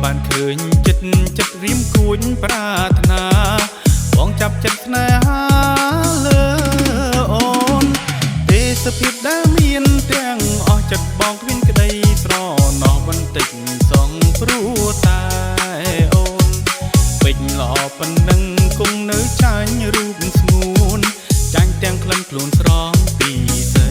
បានឃើញចិត្តរៀមគួចប្រាថ្នាបងចាប់ចិត្តស្នេហាលើអូនទេសភាពដែលមានទាំងអស់ចិត្តបងគ្មានក្តីស្រណោះបន្តិចសងព្រោះតែអូនពេញល្អប៉ុណ្ណឹងគង់នៅចាញ់រូបស្ងួនចាញ់ទាំងក្លិនខ្លួនស្រងពីស្រី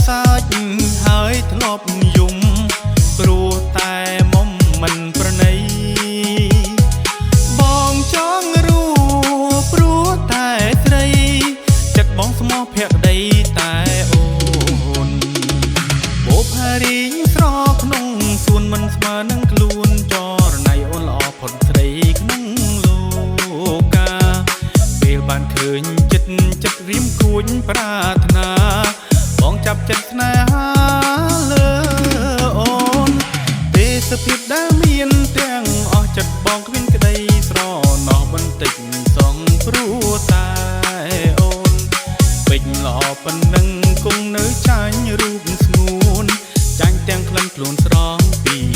សាច់ហើយធ្លាប់យំព្រោះតែមុំមិនប្រណីបងចង់รู้ព្រោះតែស្រីចិត្តបងស្មោះភក្តីតែអូនបបហារីងស្រក្នុងសួនមិនស្មើនឹងខ្លួនចរណៃអូនល្អផុតស្រីក្នុងលោកាពេលបានឃើញចិត្តរៀមគួចប្រាថ្នាបងចាប់ចិត្តស្នេហាលើអូនទេសភាពដែលមានទាំងអស់ចិត្តបងគ្មានក្តីស្រណោះបន្តិចសងព្រោះតែអូនពេញល្អប៉ុណ្ណឹងគង់នៅចាញ់រូបស្ងួនចាញ់ទាំងក្លិនខ្លួនស្រងពី